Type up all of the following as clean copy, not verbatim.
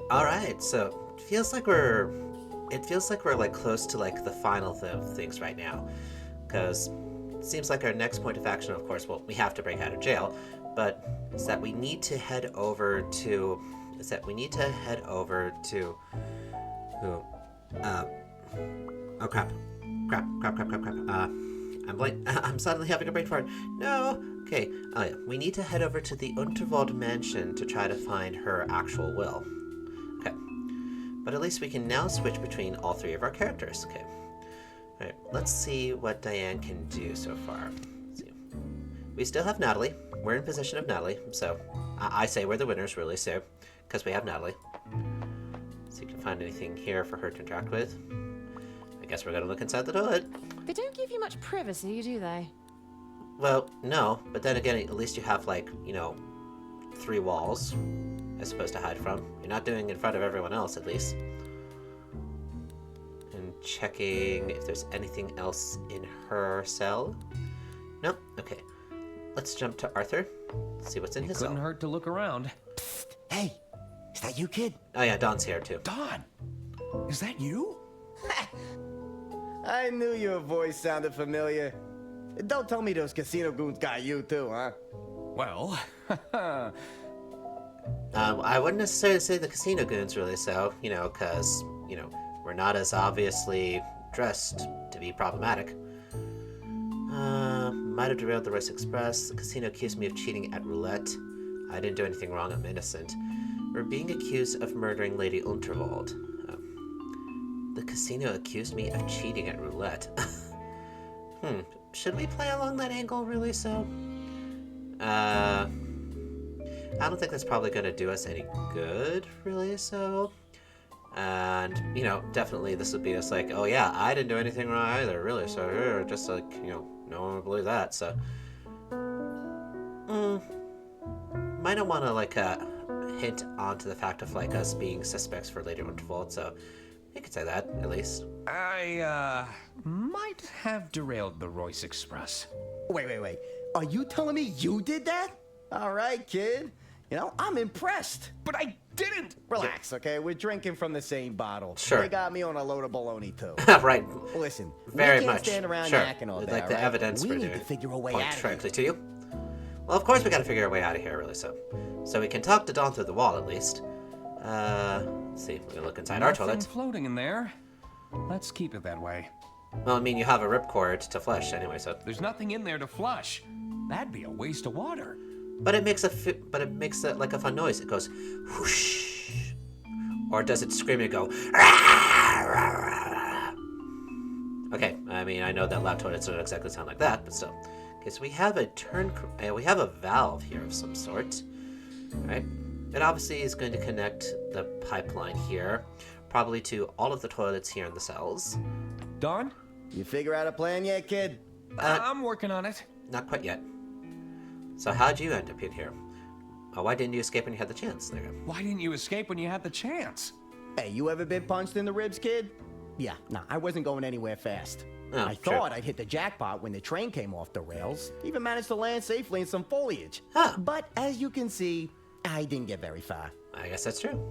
All right, so it feels like we're like close to like the final things right now, because it seems like our next point of action, of course, well, we have to break out of jail, but is that we need to head over to, who, uh, oh crap, I'm suddenly having a brain fart. No. Okay. Oh yeah. We need to head over to the Unterwald mansion to try to find her actual will. Okay. But at least we can now switch between all three of our characters. Okay. Alright, let's see what Diane can do so far. Let's see. We still have Natalie. We're in possession of Natalie, so I say we're the winners, really, so, because we have Natalie. See if we can find anything here for her to interact with. I guess we're gonna look inside the toilet. They don't give you much privacy, do they? Well, no, but then again, at least you have, like, 3 walls, I suppose, to hide from. You're not doing it in front of everyone else, at least. And checking if there's anything else in her cell. Nope, okay. Let's jump to Arthur, see what's in his cell. Couldn't hurt to look around. Psst. Hey, is that you, kid? Oh yeah, Don's here, too. Don! Is that you? I knew your voice sounded familiar. Don't tell me those casino goons got you too, huh? Well, I wouldn't necessarily say the casino goons, really, so, because, we're not as obviously dressed to be problematic. Might have derailed the Royce Express. The casino accused me of cheating at roulette. I didn't do anything wrong, I'm innocent. We're being accused of murdering Lady Unterwald. The casino accused me of cheating at roulette. Should we play along that angle, really, so? I don't think that's probably going to do us any good, really, so? And, definitely this would be just like, oh yeah, I didn't do anything wrong either, really, so, just like, no one would believe that, so. Might not want to, like, hint onto the fact of, like, us being suspects for Lady Unterwald, so you could say that, at least. I, might have derailed the Royce Express. Wait. Are you telling me you did that? All right, kid. I'm impressed. But I didn't! Relax, okay? We're drinking from the same bottle. Sure. They got me on a load of baloney, too. Right. Listen, Very we can't much. stand around Sure. acting all We'd day, like the right? evidence we for need the to figure a way point out of directly here. to you. Well, of course we gotta figure a way out of here, really, so we can talk to Dawn through the wall, at least. Let's see, we're gonna look inside our Nothing toilet. floating in there. Let's keep it that way. Well, I mean, you have a ripcord to flush anyway, so. There's nothing in there to flush. That'd be a waste of water. But it makes like a fun noise. It goes whoosh, or does it scream and go? Okay, I mean, I know that loud toilets don't exactly sound like that, but still. Okay, so we have we have a valve here of some sort. Right? It obviously is going to connect the pipeline here, probably to all of the toilets here in the cells. Don? You figure out a plan yet, kid? I'm working on it. Not quite yet. So how'd you end up in here? Oh, why didn't you escape when you had the chance? There you go. Why didn't you escape when you had the chance? Hey, you ever been punched in the ribs, kid? Yeah, nah, I wasn't going anywhere fast. Oh, I true. thought I'd hit the jackpot when the train came off the rails. Even managed to land safely in some foliage. Huh. But as you can see, I didn't get very far. I guess that's true.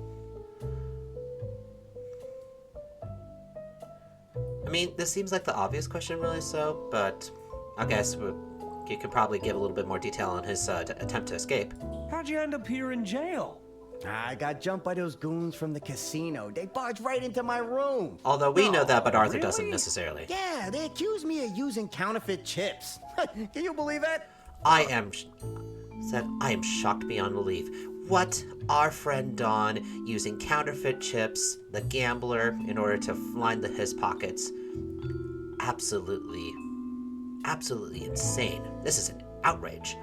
I mean, this seems like the obvious question, really, so, but I guess you could probably give a little bit more detail on his attempt to escape. How'd you end up here in jail? I got jumped by those goons from the casino. They barged right into my room. Although we know that, but Arthur doesn't really? necessarily. Yeah, they accused me of using counterfeit chips. Can you believe that? I am shocked beyond belief. What? Our friend Don using counterfeit chips, the gambler, in order to line his pockets. Absolutely insane. This is an outrage.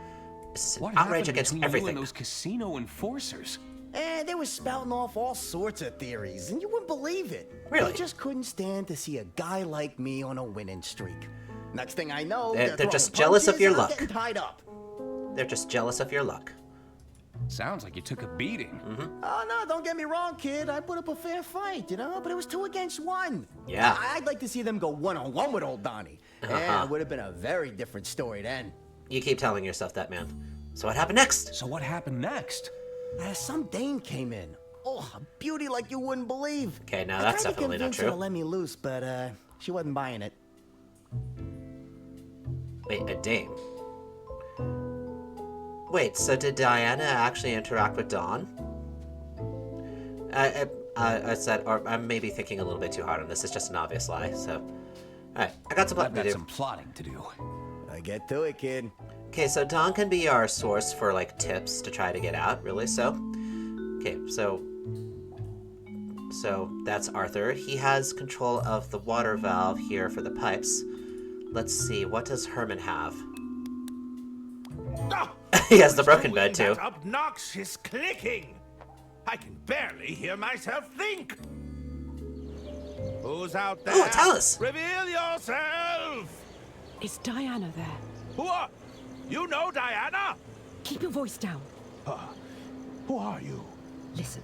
This is an What outrage happened against between everything. you and those casino enforcers? And they were spouting off all sorts of theories, and you wouldn't believe it. Really? They just couldn't stand to see a guy like me on a winning streak. Next thing I know, They're throwing just jealous of punches your and I'm luck. getting tied up. They're just jealous of your luck. Sounds like you took a beating. Oh, no, don't get me wrong, kid. I put up a fair fight, but it was 2 against 1. Yeah. I'd like to see them go one-on-one with old Donnie. And it would have been a very different story then. You keep telling yourself that, man. So what happened next? So what happened next? Some dame came in. Oh, a beauty like you wouldn't believe. Okay, now I that's tried to definitely not convince her to true. let me loose, but she wasn't buying it. Wait, a dame? Wait, so did Diana actually interact with Dawn? I said, or I'm maybe thinking a little bit too hard on this. It's just an obvious lie, so... Alright, I got some I've plotting to got do. some plotting to do. Get to it, kid. Okay, so Dawn can be our source for, like, tips to try to get out, really, so... Okay, so that's Arthur. He has control of the water valve here for the pipes. Let's see, what does Herman have? He has the broken bed, too. That obnoxious clicking! I can barely hear myself think! Who's out there? Oh, it's Alice! Reveal yourself! Is Diana there? Who are... You know Diana? Keep your voice down. Who are you? Listen,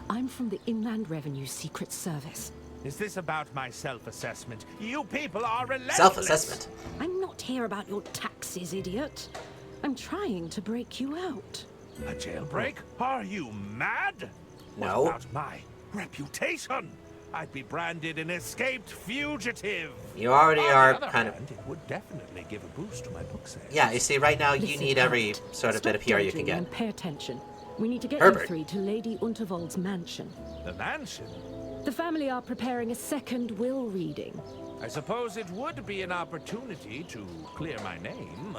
I'm from the Inland Revenue Secret Service. Is this about my self-assessment? You people are relentless! Self-assessment. I'm not here about your taxes, idiot. I'm trying to break you out. A jailbreak? Are you mad? No. What about my reputation? I'd be branded an escaped fugitive. You already On are the other kind of... hand, it would definitely give a boost to my book sales. Yeah, you see, right now you Listen, need every Herbert, sort of stop bit of PR you can daydreaming get. and pay attention. We need to get Herbert. you three to Lady Unterwald's mansion. The mansion? The family are preparing a second will reading. I suppose it would be an opportunity to clear my name.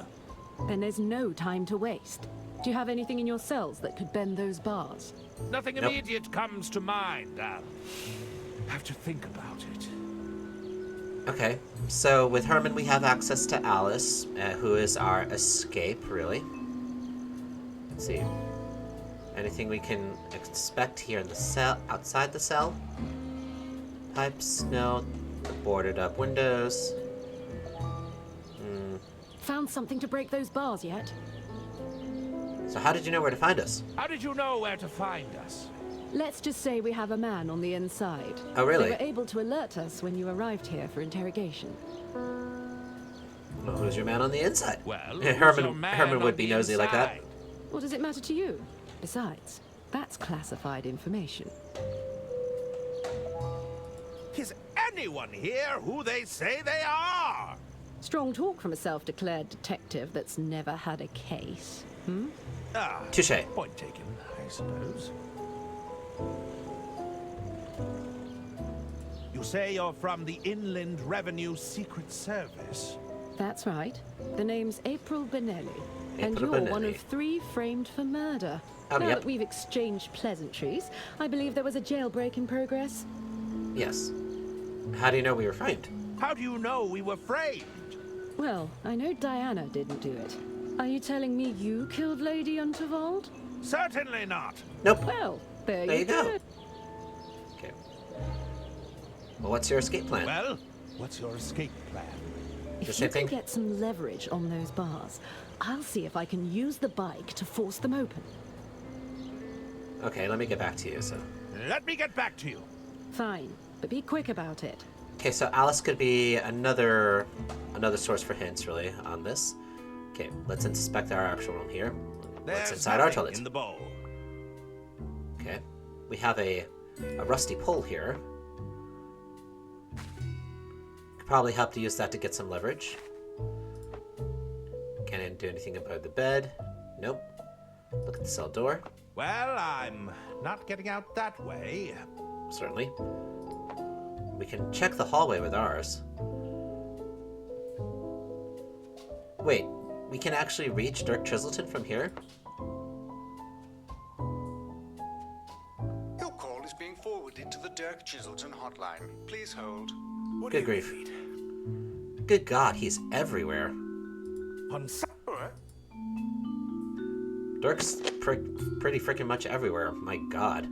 Then there's no time to waste. Do you have anything in your cells that could bend those bars? Nothing Nope. immediate comes to mind. I'll have to think about it. Okay, so with Herman we have access to Alice, who is our escape, really. Let's see. Anything we can expect here in the cell, outside the cell? Pipes, no. The boarded up windows. Found something to break those bars yet? So how did you know where to find us? How did you know where to find us? Let's just say we have a man on the inside. Oh, really? They were able to alert us when you arrived here for interrogation. Well, who's your man on the inside? Well, Yeah, who's your Herman man would on be the nosy like that. inside? What does it matter to you? Besides, that's classified information. Is anyone here who they say they are? Strong talk from a self-declared detective that's never had a case. Touche. Point taken, I suppose. You say you're from the Inland Revenue Secret Service? That's right. The name's April Benelli. And April you're one Benelli. of 3 framed for murder. Now yep. that we've exchanged pleasantries, I believe there was a jailbreak in progress. Yes. How do you know we were framed? How do you know we were framed? Well, I know Diana didn't do it. Are you telling me you killed Lady Unterwald? Certainly not. Nope. Well, there There you you go. go. Okay. Well, what's your escape plan? Well, what's your escape plan? The If same you can thing? get some leverage on those bars, I'll see if I can use the bike to force them open. Okay, let me get back to you, so... Let me get back to you. Fine, but be quick about it. Okay, so Alice could be another source for hints, really, on this. Okay, let's inspect our actual room here. What's There's inside our nothing toilet? in the bowl. Okay, we have a rusty pole here. Could probably help to use that to get some leverage. Can't do anything about the bed. Nope. Look at the cell door. Well, I'm not getting out that way. Certainly. We can check the hallway with ours. Wait, we can actually reach Dirk Chiselton from here? Your call is being forwarded to the Dirk Chiselton hotline. Please hold. Good grief. Good God, he's everywhere. On Dirk's pretty freaking much everywhere. My God.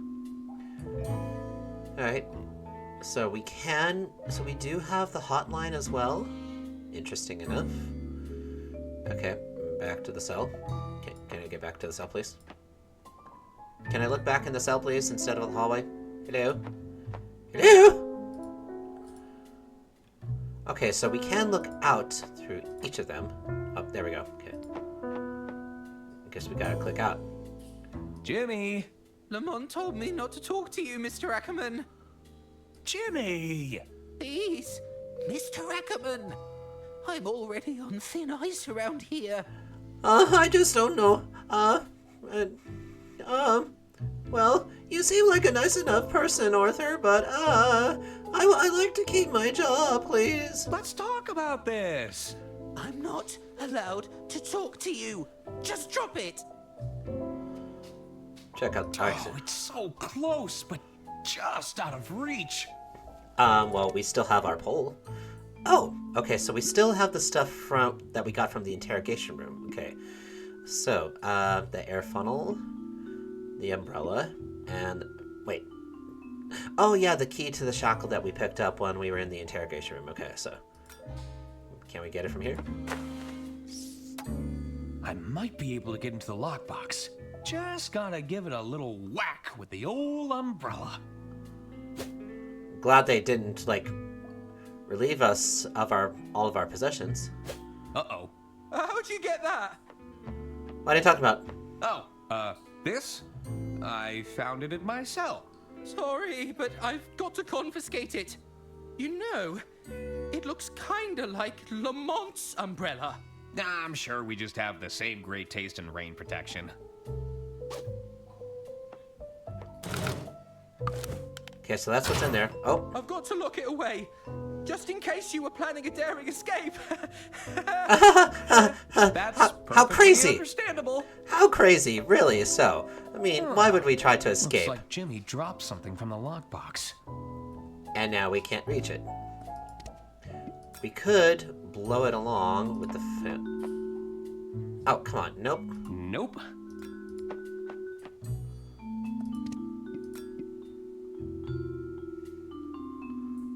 Alright. So we do have the hotline as well. Interesting enough. Okay, back to the cell. Can I get back to the cell, please? Can I look back in the cell, please, instead of the hallway? Hello? Hello? Okay, so we can look out through each of them. Oh, there we go. Okay. I guess we gotta click out. Jimmy! Lamont told me not to talk to you, Mr. Ackerman. Jimmy! Please, Mr. Ackerman. I'm already on thin ice around here. I just don't know. Well, you seem like a nice enough person, Arthur, but, I like to keep my job, please. Let's talk about this. I'm not allowed to talk to you. Just drop it. Check out Tyson. Oh, it's so close, but just out of reach. Well, we still have our pole. Oh, okay, so we still have the stuff that we got from the interrogation room. Okay, so, the air funnel, the umbrella, and, wait. Oh, yeah, the key to the shackle that we picked up when we were in the interrogation room. Okay, so, can we get it from here? I might be able to get into the lockbox. Just gotta give it a little whack with the old umbrella. Glad they didn't, like, relieve us of all of our possessions. Uh-oh. How'd you get that? What are you talking about? Oh, this? I found it at my cell. Sorry, but I've got to confiscate it. You know, it looks kinda like Lamont's umbrella. I'm sure we just have the same great taste in rain protection. Okay, so that's what's in there. Oh, I've got to lock it away, just in case you were planning a daring escape. That's how perfectly crazy! Understandable. How crazy, really? So, I mean, why would we try to escape? Looks like Jimmy dropped something from the lockbox. And now we can't reach it. We could blow it along with the fan. Oh, come on. Nope. Nope.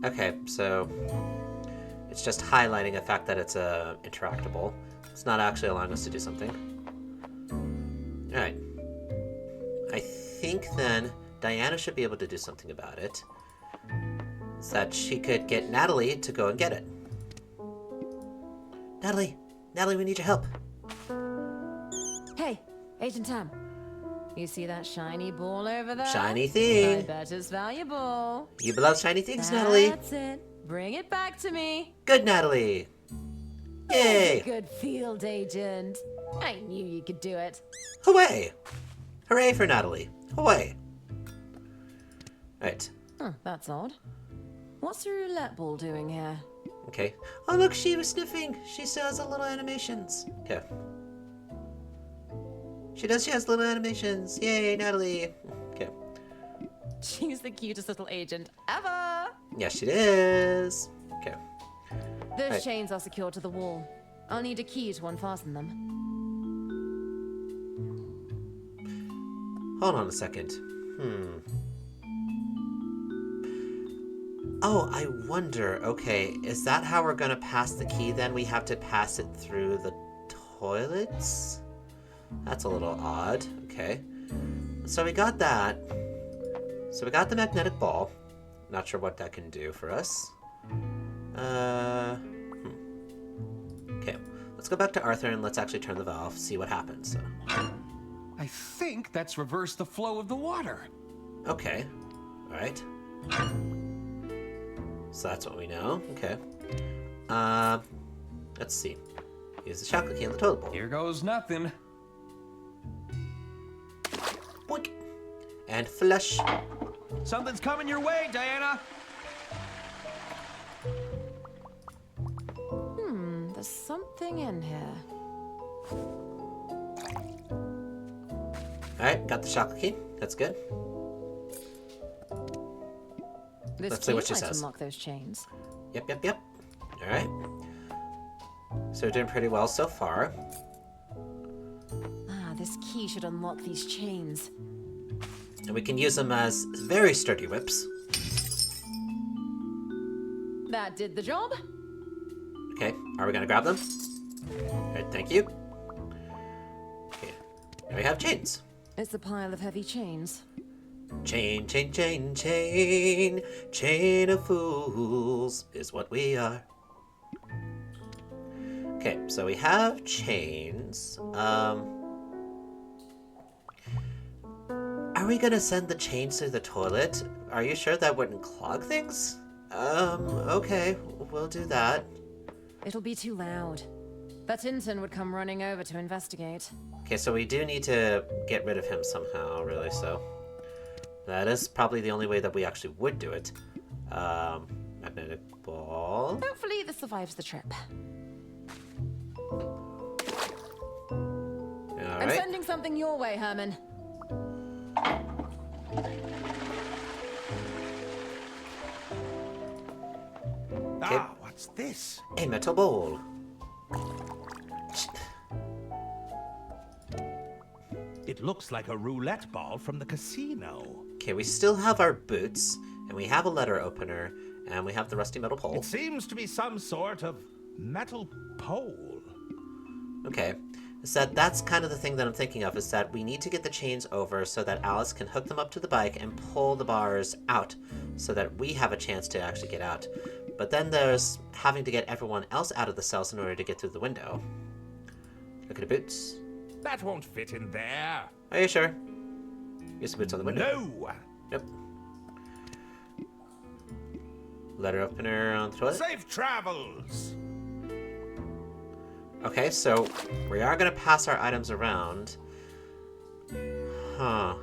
Okay, so it's just highlighting the fact that it's interactable. It's not actually allowing us to do something. Alright. I think then Diana should be able to do something about it. So that she could get Natalie to go and get it. Natalie, we need your help. Hey, Agent Tam. You see that shiny ball over there? Shiny I thing. bet it's valuable. You love shiny things, Natalie. That's it. Bring it back to me. Good, Natalie. Yay. Good field agent. I knew you could do it. Hooray. Hooray for Natalie. Hooray. Right. Huh, that's odd. What's your roulette ball doing here? Okay. Oh, look, she was sniffing. She still has the little animations. Okay. She has little animations. Yay, Natalie. Okay. She's the cutest little agent ever. Yes, she is. Okay. Those Right. chains are secured to the wall. I'll need a key to unfasten them. Hold on a second. Oh, I wonder. Okay, is that how we're gonna pass the key then? We have to pass it through the toilets? That's a little odd. Okay. So we got that. So we got the magnetic ball. Not sure what that can do for us. Okay. Let's go back to Arthur and let's actually turn the valve, see what happens. So. I think that's reversed the flow of the water. Okay. Alright. So that's what we know. Okay. Let's see. Use the chocolate key in the toilet bowl. Here goes nothing. Boink. And flush. Something's coming your way, Diana. There's something in here. Alright, got the chocolate key. That's good. This Let's see what she key might says. unlock those chains. Yep. Alright. So we're doing pretty well so far. This key should unlock these chains. And we can use them as very sturdy whips. That did the job. Okay, are we gonna grab them? Alright, thank you. Okay, now we have chains. It's a pile of heavy chains. Chain of fools is what we are. Okay, so we have chains. Are Are we gonna send the chains through the toilet? Are you sure that wouldn't clog things? Okay, we'll do that. It'll be too loud. That intern would come running over to investigate. Okay, so we do need to get rid of him somehow, really, so... That is probably the only way that we actually would do it. Magnetic ball... Hopefully this survives the trip. I'm Alright. sending something your way, Herman. Ah, what's this? A metal bowl. It looks like a roulette ball from the casino. Okay, we still have our boots, and we have a letter opener, and we have the rusty metal pole. It seems to be some sort of metal pole. Okay, so that's kind of the thing that I'm thinking of, is that we need to get the chains over so that Alice can hook them up to the bike and pull the bars out so that we have a chance to actually get out. But then there's having to get everyone else out of the cells in order to get through the window. Look at the boots. That won't fit in there. Are you sure? Use the boots on the window. No! Nope. Letter opener on the toilet. Safe travels! Okay, so we are going to pass our items around. Huh.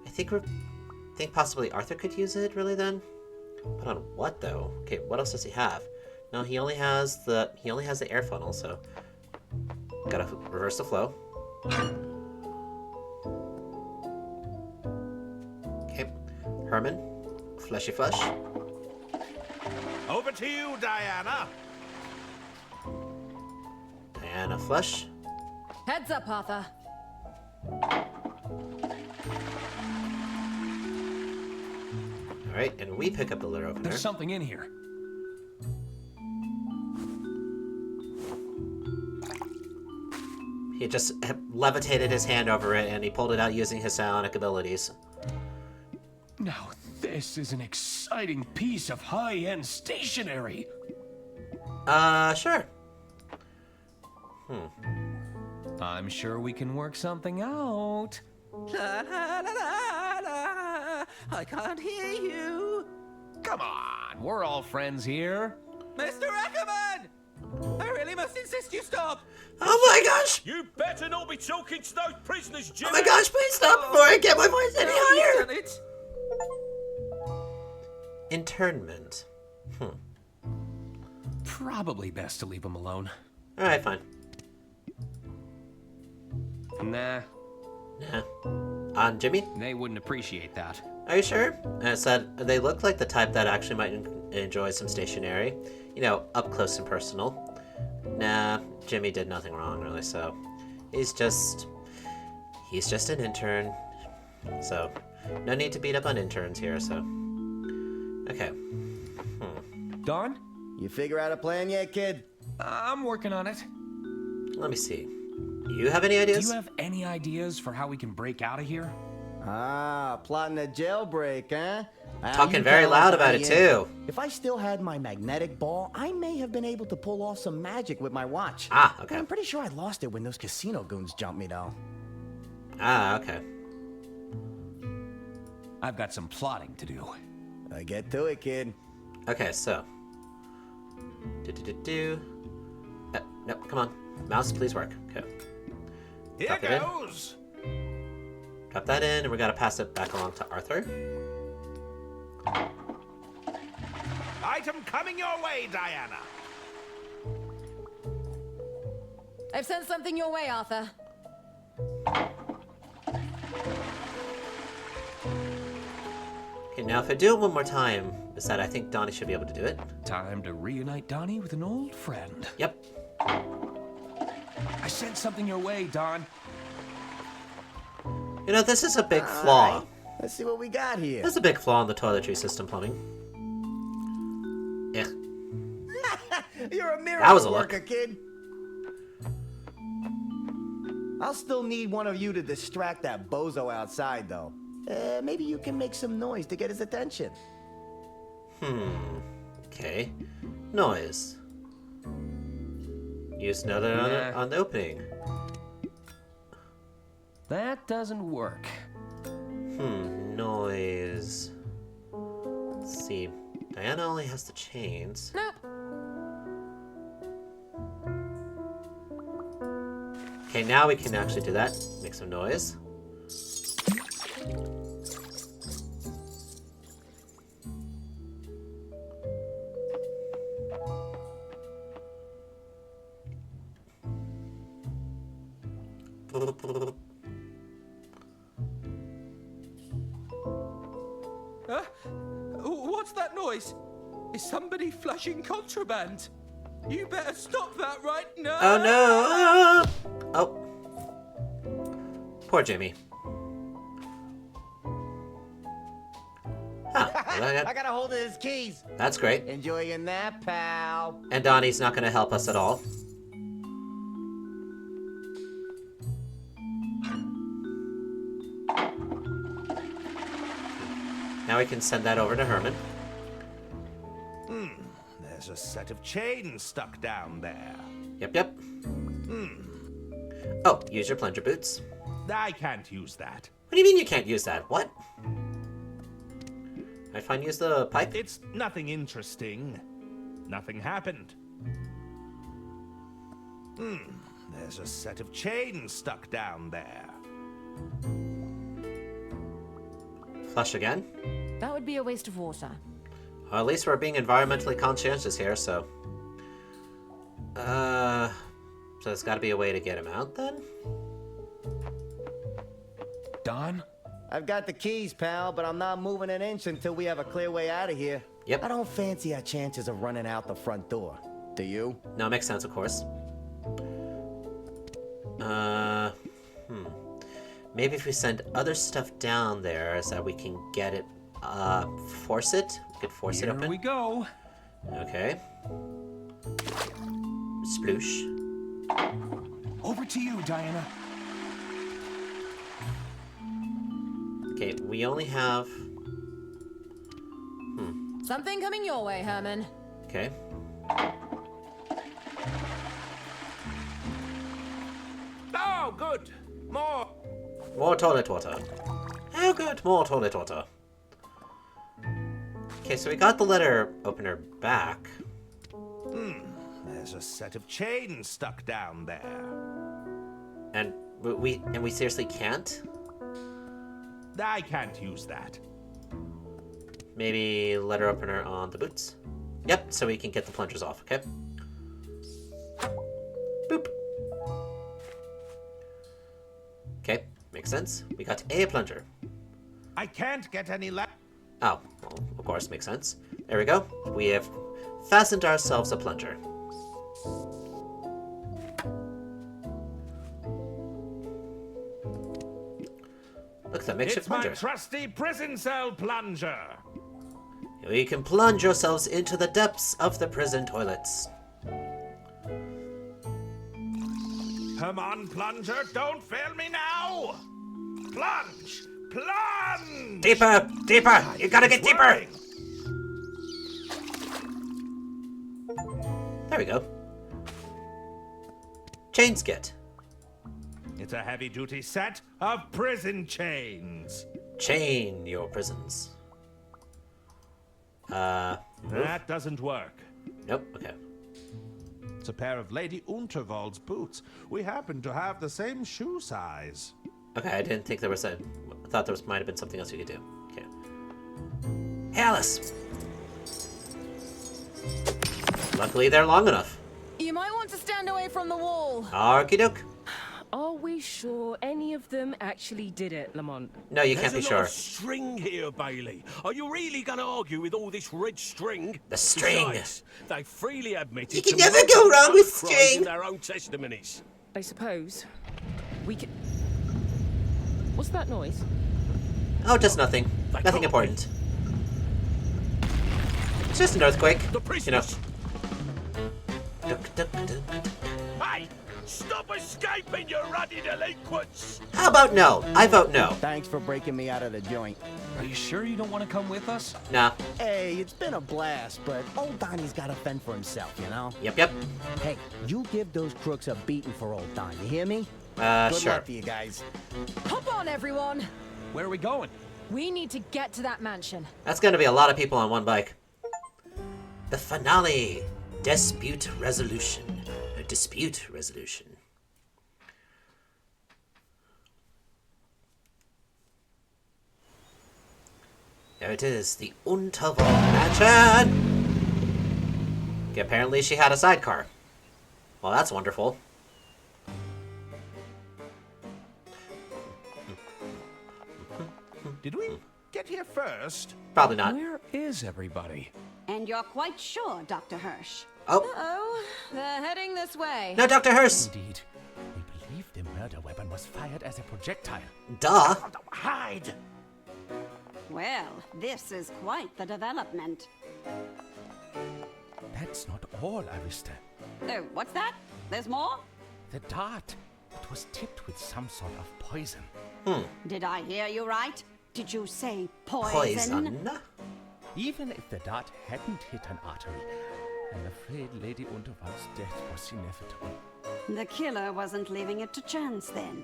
I think possibly Arthur could use it, really, then? But on what, though? Okay, what else does he have? No, he only has the air funnel, so gotta reverse the flow. Okay, Herman, fleshy flesh. Over to you, Diana. Diana flesh. Heads up, Arthur. Alright, and we pick up the letter opener. There's something in here. He just levitated his hand over it, and he pulled it out using his psionic abilities. Now, this is an exciting piece of high-end stationery. Sure. I'm sure we can work something out. La la la la la. I can't hear you. Come on, we're all friends here. Mr. Ackerman! I really must insist you stop. Oh my gosh! You better not be talking to those prisoners, Jimmy! Oh my gosh, please stop before I get my voice any You've higher! done it. Internment. Probably best to leave him alone. Alright, fine. Nah, Nah. On Jimmy? they wouldn't appreciate that. Are you sure? I said they look like the type that actually might enjoy some stationery. You know, up close and personal. Nah, Jimmy did nothing wrong, really, so... He's just an intern. So, no need to beat up on interns here, so... Okay. Don? You figure out a plan yet, kid? I'm working on it. Let me see. You have any Do ideas? you have any ideas for how we can break out of here? Ah, plotting a jailbreak, huh? Ah, Talking you very tell loud us, about it, honey. too. If I still had my magnetic ball, I may have been able to pull off some magic with my watch. Ah, okay. I'm pretty sure I lost it when those casino goons jumped me, though. Ah, okay. I've got some plotting to do. Get to it, kid. Okay, so... No, come on. Mouse, please work. Okay. Here Drop it in. goes. Drop that in, and we gotta pass it back along to Arthur. Item coming your way, Diana. I've sent something your way, Arthur. Okay, now if I do it one more time, is that I think Donnie should be able to do it. Time to reunite Donnie with an old friend. Yep. I sent something your way, Don. You know, this is a big flaw. Alright, let's see what we got here. There's a big flaw in the toiletry system plumbing. Yeah. You're a miracle That was a look. worker, kid. I'll still need one of you to distract that bozo outside, though. Maybe you can make some noise to get his attention. Okay. Noise. Use another Nah. on the opening. That doesn't work. Noise. Let's see. Diana only has the chains. Nope. Okay, now we can actually do that. Make some noise. What's that noise? Is somebody flushing contraband? You better stop that right now! Oh no! Oh. Poor Jimmy. Huh. Well, I got a hold of his keys. that's great. Enjoy your nap, pal. And Donnie's not going to help us at all. Now we can send that over to Herman. There's a set of chains stuck down there. Yep. Oh, use your plunger boots. I can't use that. What do you mean you can't use that? What? I find use the pipe? It's nothing interesting. Nothing happened. There's a set of chains stuck down there. Flush again? That would be a waste of water. Well, at least we're being environmentally conscientious here, so... So there's gotta be a way to get him out, then? Don? I've got the keys, pal, but I'm not moving an inch until we have a clear way out of here. Yep. I don't fancy our chances of running out the front door. Do you? No, it makes sense, of course. Maybe if we send other stuff down there so that we can get it, force it? We could force it open. Here we go. Okay. Sploosh. Over to you, Diana. Okay, we only have... Something coming your way, Herman. Okay. Oh, good. More. More toilet water. Oh good, more toilet water. Okay, so we got the letter opener back. There's a set of chains stuck down there. And we seriously can't? I can't use that. Maybe letter opener on the boots? Yep, so we can get the plungers off, okay? Boop. Okay, makes sense. We got a plunger. I can't get any left. Oh, well, of course, makes sense. There we go. We have fastened ourselves a plunger. Look, that makeshift It's my plunger. trusty prison cell plunger. We can plunge ourselves into the depths of the prison toilets. Come on, plunger, don't fail me now. Plunge! Plunge! Deeper! Deeper! You gotta get deeper! Working. There we go. Chain skit. It's a heavy-duty set of prison chains. Chain your prisons. Move? That doesn't work. Nope, okay. It's a pair of Lady Unterwald's boots. We happen to have the same shoe size. Okay, I didn't think there was a... I thought there might have been something else you could do. Okay. Hey, Alice! Luckily, they're long enough. You might want to stand away from the wall. Okie doke. Are we sure any of them actually did it, Lamont? No, you can't be There's a sure. lot of string here, Bailey. Are you really going to argue with all this red string? The string. Besides, they freely admitted You can to never multiple go wrong with crimes string. in their own testimonies. I suppose. We can... What's that noise? Oh, just nothing. That Nothing can't important. It's just an earthquake. The You know. prisoners. Duck, duck, duck. Hey, stop escaping, you ruddy delinquents! How about no? I vote no. Thanks for breaking me out of the joint. Are you sure you don't want to come with us? Nah. Hey, it's been a blast, but old Donnie's got to fend for himself, you know? Yep. Hey, you give those crooks a beating for old Don, you hear me? Good Sure. luck to you guys. Hop on, everyone. Where are we going? We need to get to that mansion. That's gonna be a lot of people on one bike. The finale. Dispute resolution. Dispute resolution. There it is, the Unterwald Mansion! Okay, apparently she had a sidecar. Well, that's wonderful. Did we get here first? Probably not. Where is everybody? And you're quite sure, Dr. Hirsch? Oh, Oh, they're heading this way. no, Dr. Hurst! Indeed. We believe the murder weapon was fired as a projectile. Duh. Hide! Well, this is quite the development. That's not all, Arista. Oh, what's that? There's more? The dart. It was tipped with some sort of poison. Did I hear you right? Did you say Poison? Even if the dart hadn't hit an artery, I'm afraid Lady Unterwald's death was inevitable. The killer wasn't leaving it to chance then.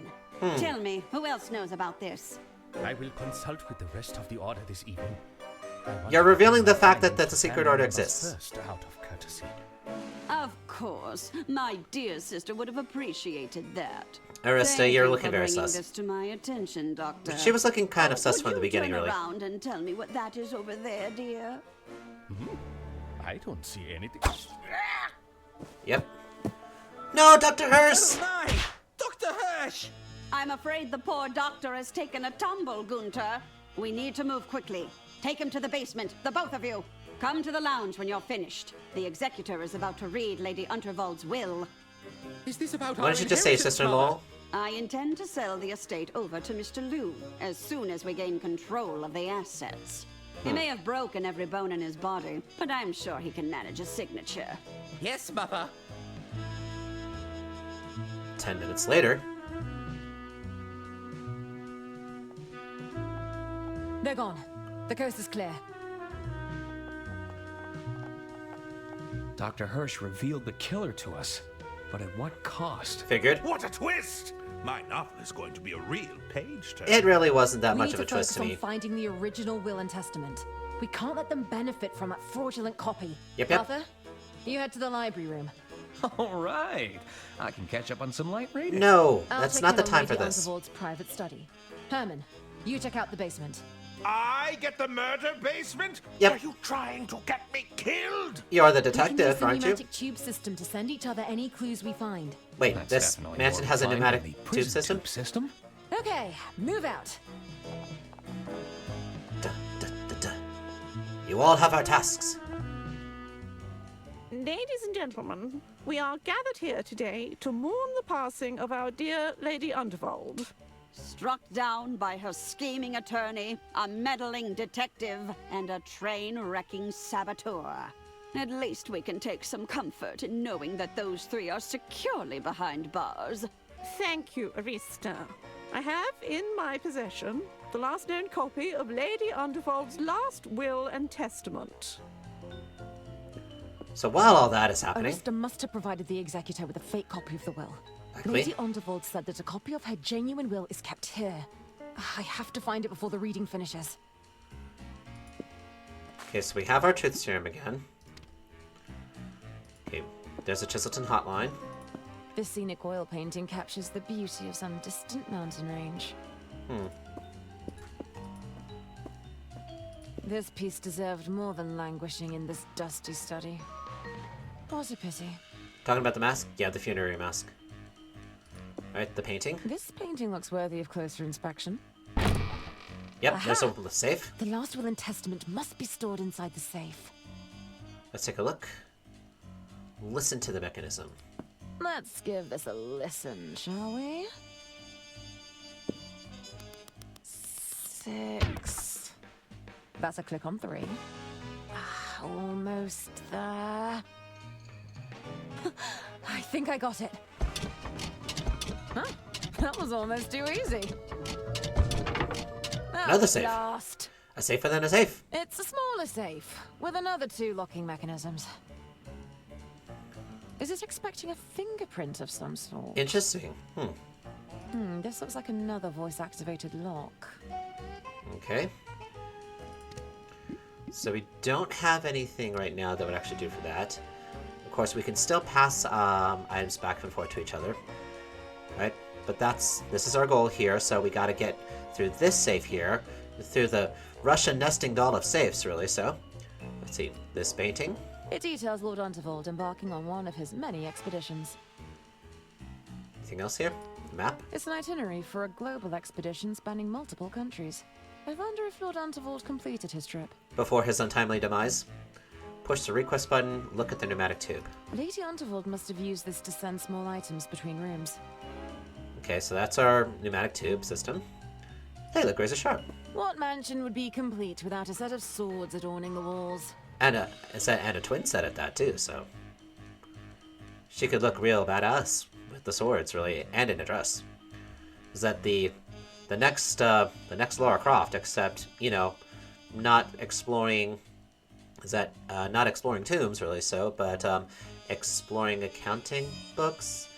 Tell me, who else knows about this? I will consult with the rest of the Order this evening. I want You're to revealing get the fact my that the secret family order members exists. First, out of courtesy. Of course. My dear sister would have appreciated that. Arista, Thank you're you looking for very bringing sus. this to my attention, Doctor. She was looking kind of sus Would from the you beginning, turn really. around and tell me what that is over there, dear? I don't see anything. Yep. No, Dr. Hurst! My! Dr. Hirsch! I'm afraid the poor doctor has taken a tumble, Gunter. We need to move quickly. Take him to the basement, the both of you. Come to the lounge when you're finished. The executor is about to read Lady Unterwald's will. Is this about Why our don't you just say, inheritance, sister-in-law? Mother? I intend to sell the estate over to Mr. Liu as soon as we gain control of the assets. He may have broken every bone in his body, but I'm sure he can manage a signature. Yes, Mother. 10 minutes later. They're gone. The coast is clear. Dr. Hirsch revealed the killer to us. But at what cost? Figured. What a twist! My novel is going to be a real page-turner. It really wasn't that We much need of a to twist focus to me. on finding the original will and testament. We can't let them benefit from that fraudulent copy. Yep, yep. Arthur, you head to the library room. All right. I can catch up on some light reading. No, I'll that's take not the care of time for Lady this. Unterwald's private study. Herman, you check out the basement. I get the murder basement? Yep. Are you trying to get me killed? You're the We can use detective, the aren't you? pneumatic tube system to send each other any clues we find. Wait, That's this definitely mansion more has a refined pneumatic than the tube prison system? tube system? Okay, move out. Duh, duh, duh, duh. You all have our tasks. Ladies and gentlemen, we are gathered here today to mourn the passing of our dear Lady Unterwald. Struck down by her scheming attorney, a meddling detective, and a train-wrecking saboteur. At least we can take some comfort in knowing that those three are securely behind bars. Thank you, Arista. I have in my possession the last known copy of Lady Unterwald's last will and testament. So while all that is happening, Arista must have provided the executor with a fake copy of the will. Likely. Lady Unterwald said that a copy of her genuine will is kept here. I have to find it before the reading finishes. okay, so we have our truth serum again. Okay, there's a Chiselton hotline. This scenic oil painting captures the beauty of some distant mountain range. This piece deserved more than languishing in this dusty study. What a pity. Talking about the mask? Yeah, the funerary mask. Alright, the painting. This painting looks worthy of closer inspection. Yep, there's a Aha! safe. The last will and testament must be stored inside the safe. Let's take a look. Listen to the mechanism. Let's give this a listen, shall we? 6. That's a click on 3. Almost there. I think I got it. Huh? That was almost too easy. Another safe. Last. A safe within a safe. It's a smaller safe, with another 2 locking mechanisms. Is it expecting a fingerprint of some sort? Interesting. This looks like another voice-activated lock. Okay. So we don't have anything right now that would actually do for that. Of course, we can still pass items back and forth to each other, right? But this is our goal here, so we gotta get through this safe here, through the Russian nesting doll of safes, really, so. Let's see, this painting. It details Lord Unterwald embarking on one of his many expeditions. Anything else here? The map? It's an itinerary for a global expedition spanning multiple countries. I wonder if Lord Unterwald completed his trip. Before his untimely demise. Push the request button, look at the pneumatic tube. Lady Unterwald must have used this to send small items between rooms. Okay, so that's our pneumatic tube system. Hey, look, razor sharp. What mansion would be complete without a set of swords adorning the walls? And a twin set at that, too, so. She could look real badass with the swords, really, and in a dress. Is that the next Lara Croft, except, you know, not exploring tombs, really, so, but exploring accounting books.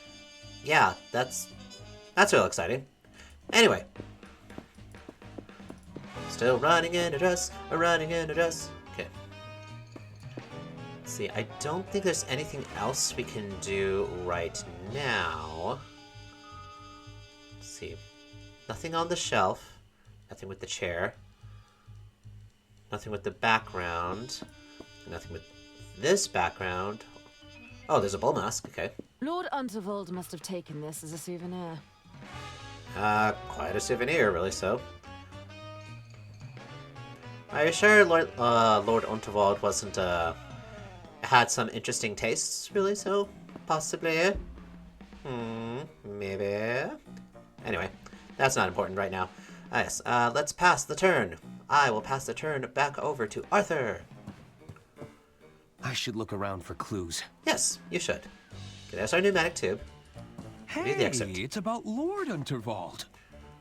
Yeah, that's real exciting. Anyway. Still running in a dress, Okay. Let's see, I don't think there's anything else we can do right now. Let's see. Nothing on the shelf. Nothing with the chair. Nothing with the background. Nothing with this background. Oh, there's a bull mask, okay. Lord Unterwald must have taken this as a souvenir. Quite a souvenir, really, so. Are you sure Lord Unterwald wasn't, had some interesting tastes, really, so? Possibly? Maybe? Anyway, that's not important right now. Yes, let's pass the turn. I will pass the turn back over to Arthur. I should look around for clues. Yes, you should. Okay, there's our pneumatic tube. Hey, it's about Lord Unterwald.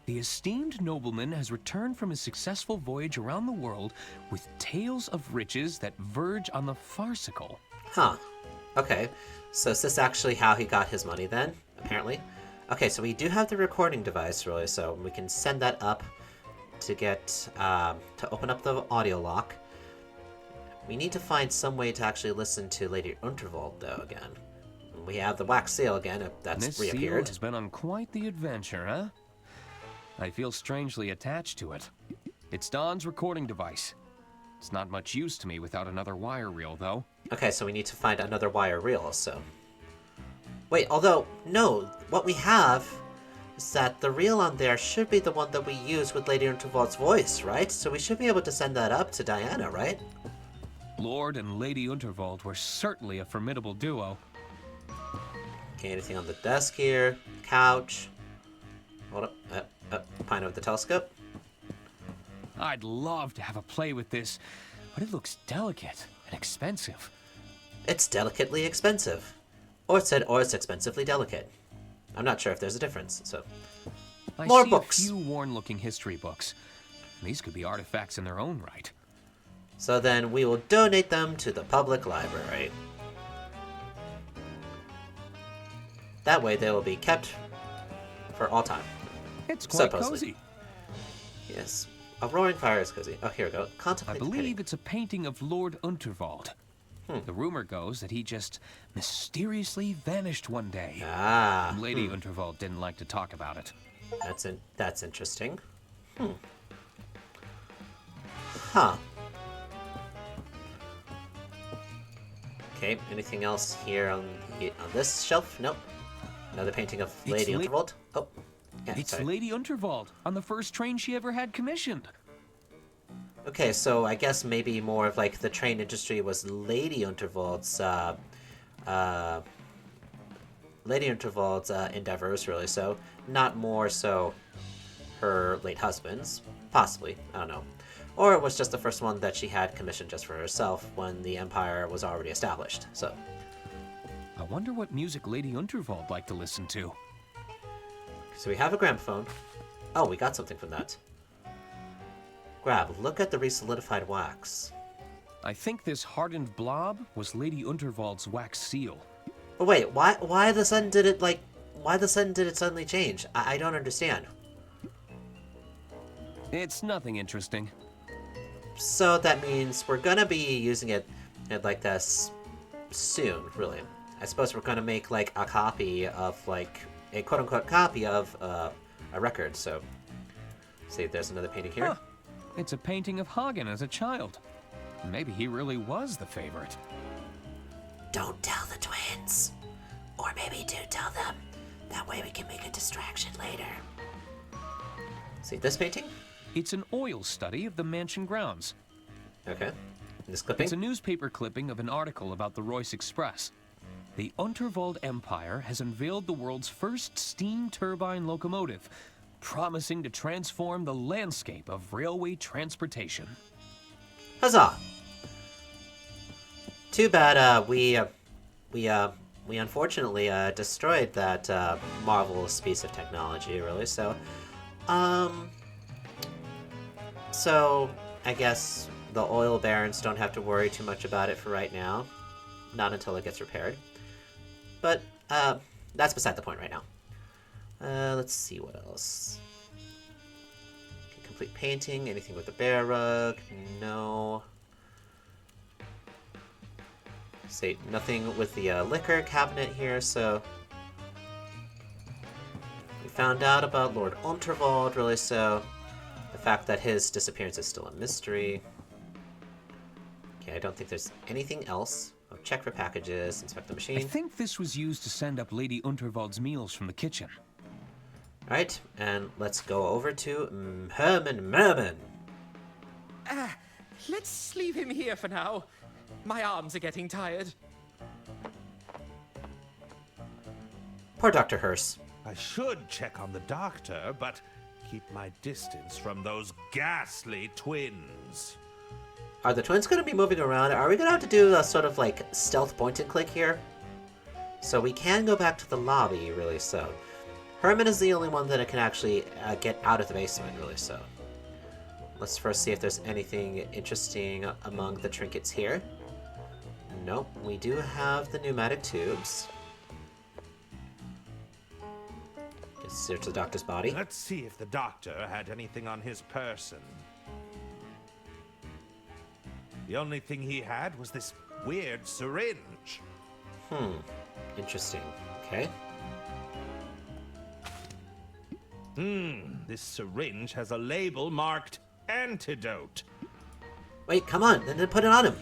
The esteemed nobleman has returned from his successful voyage around the world with tales of riches that verge on the farcical. Huh. Okay. So is this actually how he got his money then, apparently? Okay, so we do have the recording device, really, so we can send that up to get, to open up the audio lock. We need to find some way to actually listen to Lady Unterwald, though, again. We have the wax seal again, if that's reappeared. This seal has been on quite the adventure, huh? I feel strangely attached to it. It's Don's recording device. It's not much use to me without another wire reel, though. Okay, so we need to find another wire reel, so. Wait, although, no, what we have is that the reel on there should be the one that we use with Lady Unterwald's voice, right? So we should be able to send that up to Diana, right? Lord and Lady Unterwald were certainly a formidable duo. Okay, anything on the desk here? Couch. Hold up. Point with the telescope. I'd love to have a play with this, but it looks delicate and expensive. It's delicately expensive. Or it's expensively delicate. I'm not sure if there's a difference, so. More books! I see a few worn-looking history books. These could be artifacts in their own right. So then we will donate them to the public library. That way they will be kept for all time. It's quite supposedly. cozy. Yes. A roaring fire is cozy. Oh, here we go. Contemplate I believe it's a painting of Lord Unterwald. The rumor goes that he just mysteriously vanished one day. Ah. Lady Unterwald didn't like to talk about it. That's interesting. Huh. Okay, anything else here on this shelf? Nope. Another painting of Lady Unterwald? Oh. Yeah, it's sorry. Lady Unterwald on the first train she ever had commissioned. Okay, so I guess maybe more of like the train industry was Lady Unterwald's endeavors, really. So not more so her late husband's, possibly. I don't know, or it was just the first one that she had commissioned just for herself when the empire was already established. So I wonder what music Lady Unterwald liked to listen to. So we have a gramophone. Oh, we got something from that. Grab, look at the resolidified wax. I think this hardened blob was Lady Unterwald's wax seal. But wait, why the sudden did it suddenly change? I don't understand. It's nothing interesting. So that means we're gonna be using it like this soon, really. I suppose we're gonna make like a copy of like a quote-unquote copy of a record. So, see, there's another painting here. Huh. It's a painting of Hagen as a child. Maybe he really was the favorite. Don't tell the twins, or maybe do tell them. That way we can make a distraction later. See this painting? It's an oil study of the mansion grounds. Okay. This clipping? It's a newspaper clipping of an article about the Royce Express. The Unterwald Empire has unveiled the world's first steam turbine locomotive, promising to transform the landscape of railway transportation. Huzzah! Too bad we unfortunately destroyed that marvelous piece of technology, really. So I guess the oil barons don't have to worry too much about it for right now. Not until it gets repaired. But that's beside the point right now. Let's see what else. Okay, complete painting. Anything with the bear rug? No. Say nothing with the liquor cabinet here, so we found out about Lord Unterwald, really, so the fact that his disappearance is still a mystery. Okay, I don't think there's anything else. Oh, check for packages, inspect the machine. I think this was used to send up Lady Unterwald's meals from the kitchen. Alright, and let's go over to Herman Merman. Let's leave him here for now. My arms are getting tired. Poor Dr. Hearst. I should check on the doctor, but keep my distance from those ghastly twins. Are the twins going to be moving around? Are we going to have to do a sort of like stealth point and click here? So we can go back to the lobby, really, so. Herman is the only one that can actually get out of the basement, really, so. Let's first see if there's anything interesting among the trinkets here. Nope, we do have the pneumatic tubes. Let's search the doctor's body. Let's see if the doctor had anything on his person. The only thing he had was this weird syringe. Interesting. Okay. This syringe has a label marked antidote. Wait, come on, then put it on him.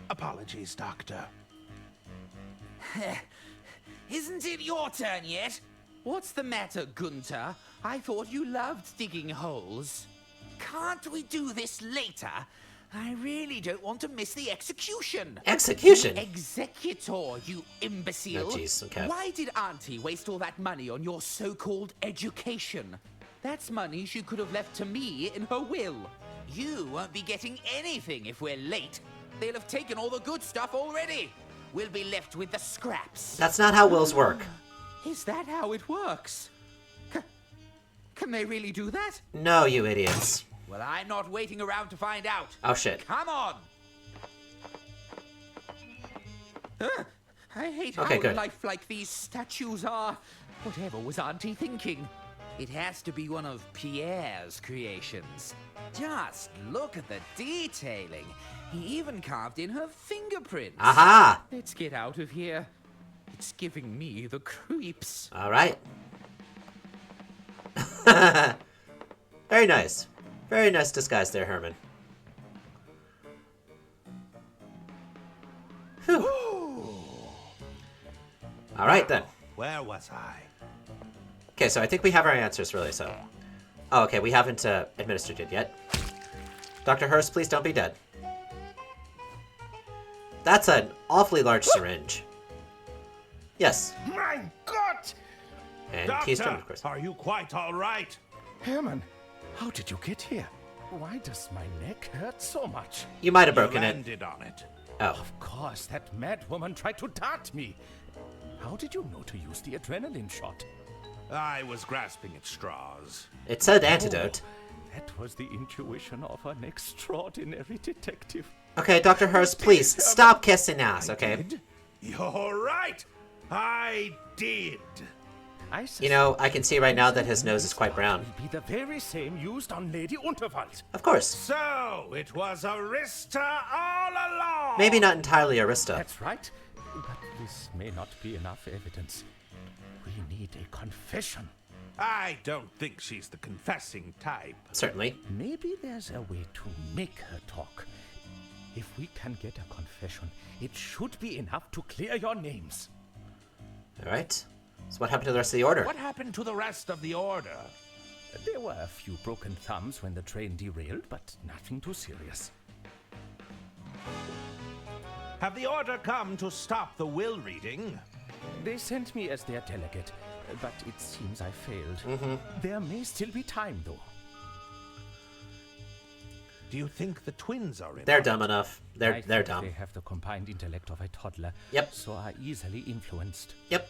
Apologies, Doctor. Isn't it your turn yet? What's the matter, Gunther? I thought you loved digging holes. Can't we do this later? I really don't want to miss the execution. Execution? The executor, you imbecile. Oh, jeez, okay. Why did Auntie waste all that money on your so-called education? That's money she could have left to me in her will. You won't be getting anything if we're late. They'll have taken all the good stuff already. We'll be left with the scraps. That's not how wills work. Is that how it works? Can they really do that? No, you idiots. Well, I'm not waiting around to find out. Oh, shit. Come on! I hate Okay, how good. life like these statues are. Whatever was Auntie thinking? It has to be one of Pierre's creations. Just look at the detailing. He even carved in her fingerprints. Aha! Let's get out of here. It's giving me the creeps. All right. Very nice. Very nice disguise there, Herman. Whew. All right, then. Where was I? Okay, so I think we have our answers, really, so. Oh, okay, we haven't administered it yet. Dr. Hearst, please don't be dead. That's an awfully large syringe. Yes. My God! And Doctor, keystone, of course. are you quite all right? Herman, how did you get here? Why does my neck hurt so much? You might have broken you it. landed on it. Oh. Of course, that mad woman tried to dart me. How did you know to use the adrenaline shot? I was grasping at straws. It said antidote. That was the intuition of an extraordinary detective. Okay, Dr. Hearst, please stop kissing ass, okay? You're right. I did. You know, I can see right now that his nose is quite brown. Will be the very same used on Lady Unterwald. Of course. So, it was Arista all along! Maybe not entirely Arista. That's right. But this may not be enough evidence. We need a confession. I don't think she's the confessing type. Certainly. Maybe there's a way to make her talk. If we can get a confession, it should be enough to clear your names. Alright. So what happened to the rest of the order? What happened to the rest of the order? There were a few broken thumbs when the train derailed, but nothing too serious. Have the order come to stop the will reading? They sent me as their delegate, but it seems I failed. There may still be time, though. Do you think the twins are in? They're dumb enough. They're I think dumb. They have the combined intellect of a toddler. Yep. So are easily influenced. Yep.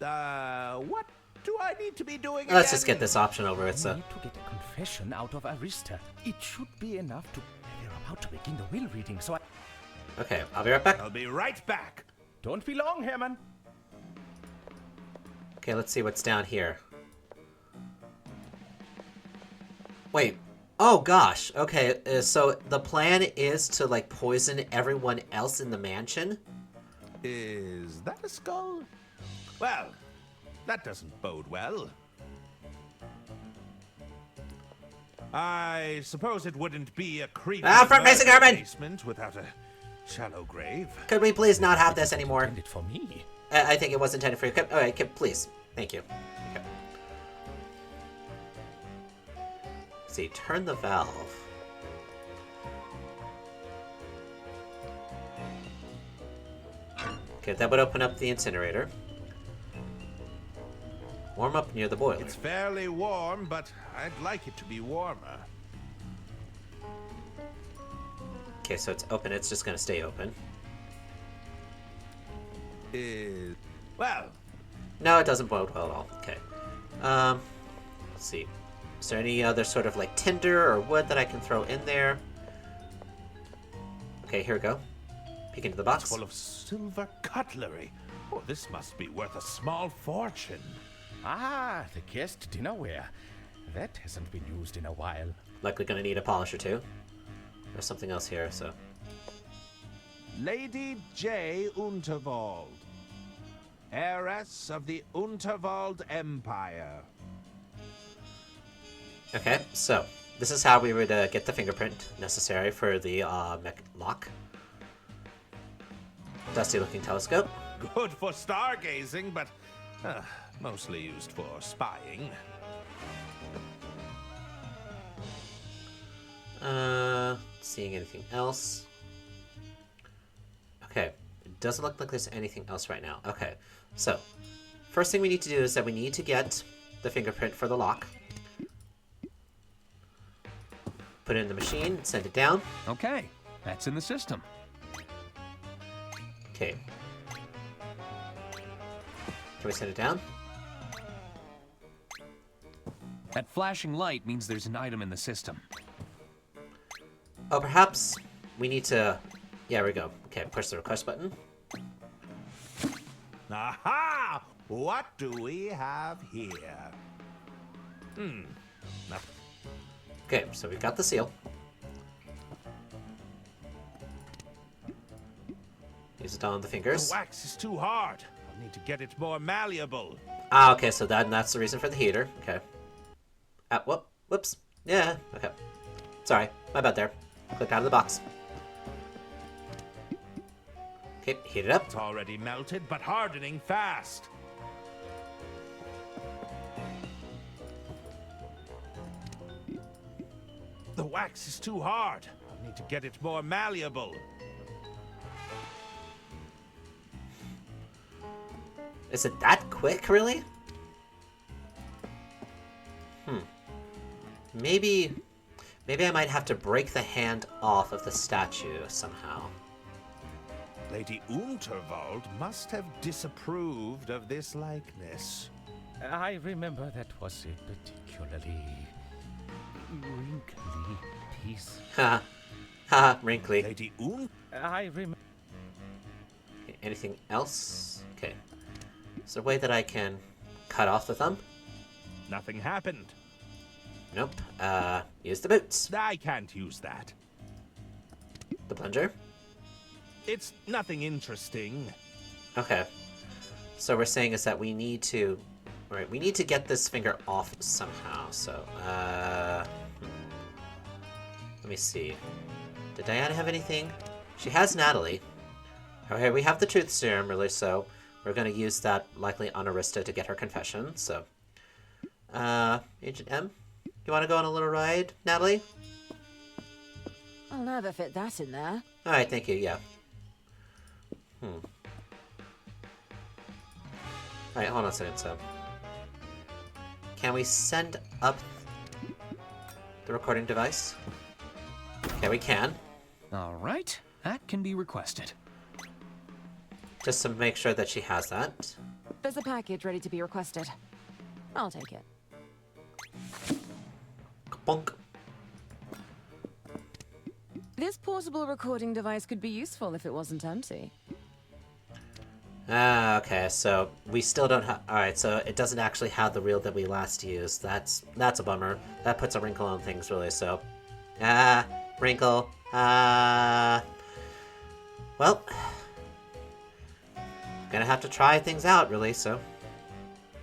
What do I need to be doing Let's again? just get this option over with, We so... need to get a confession out of Arista. It should be enough to... They're about to begin the will reading, so I... Okay, I'll be right back. I'll be right back. Don't be long, Herman. Okay, let's see what's down here. Wait. Oh, gosh. Okay, so the plan is to, like, poison everyone else in the mansion? Is that a skull? Well, that doesn't bode well. I suppose it wouldn't be a creepy front-facing Herman! basement without a shallow grave. Could we please not have this anymore? Intended for me. I think it was intended for you. Alright, please. Thank you. Okay. Let's see, turn the valve. Okay, that would open up the incinerator. Warm up near the boiler. It's fairly warm, but I'd like it to be warmer. Okay, so it's open. It's just gonna stay open. Well, no, it doesn't bode well at all. Okay. Let's see. Is there any other sort of like tinder or wood that I can throw in there? Okay, here we go. Peek into the box. It's full of silver cutlery. Oh, this must be worth a small fortune. Ah, the guest dinnerware. That hasn't been used in a while. Likely gonna need a polish or two. There's something else here, so... Lady J. Unterwald, heiress of the Unterwald Empire. Okay, so this is how we would get the fingerprint necessary for the mech lock. Dusty-looking telescope. Good for stargazing, but mostly used for spying. Seeing anything else? Okay, it doesn't look like there's anything else right now. Okay, so first thing we need to do is that we need to get the fingerprint for the lock. Put it in the machine, send it down. Okay, that's in the system. Okay. Can we send it down? That flashing light means there's an item in the system. Oh, perhaps we need to... Yeah, there we go. Okay, push the request button. Aha! What do we have here? Nothing. Okay, so we've got the seal. Use it on the fingers. The wax is too hard. I'll need to get it more malleable. Ah, okay, so that's the reason for the heater. Okay. Whoops. Yeah, okay. Sorry, my bad there. Click out of the box. Okay, heat it up. It's already melted, but hardening fast. The wax is too hard. I'll need to get it more malleable. Is it that quick, really? Maybe I might have to break the hand off of the statue somehow. Lady Unterwald must have disapproved of this likeness. I remember that was a particularly wrinkly piece. Ha, wrinkly. Lady I remember. Anything else? Okay. Is there a way that I can cut off the thumb? Nothing happened. Nope. Use the boots. I can't use that. The plunger? It's nothing interesting. Okay. So we're saying is that we need to... Alright, we need to get this finger off somehow, so, Let me see. Did Diana have anything? She has Natalie. Okay, we have the truth serum, really, so we're gonna use that likely on Arista to get her confession, so... Agent M? You wanna go on a little ride, Natalie? I'll never fit that in there. Alright, thank you, yeah. Alright, hold on a second, so... Can we send up the recording device? Okay, we can. All right, that can be requested. Just to make sure that she has that. There's a package ready to be requested. I'll take it. Bonk. This portable recording device could be useful if it wasn't empty. Ah, okay, so we still don't have... Alright, so it doesn't actually have the reel that we last used. That's a bummer. That puts a wrinkle on things, really, so... wrinkle. Well... Gonna have to try things out, really, so...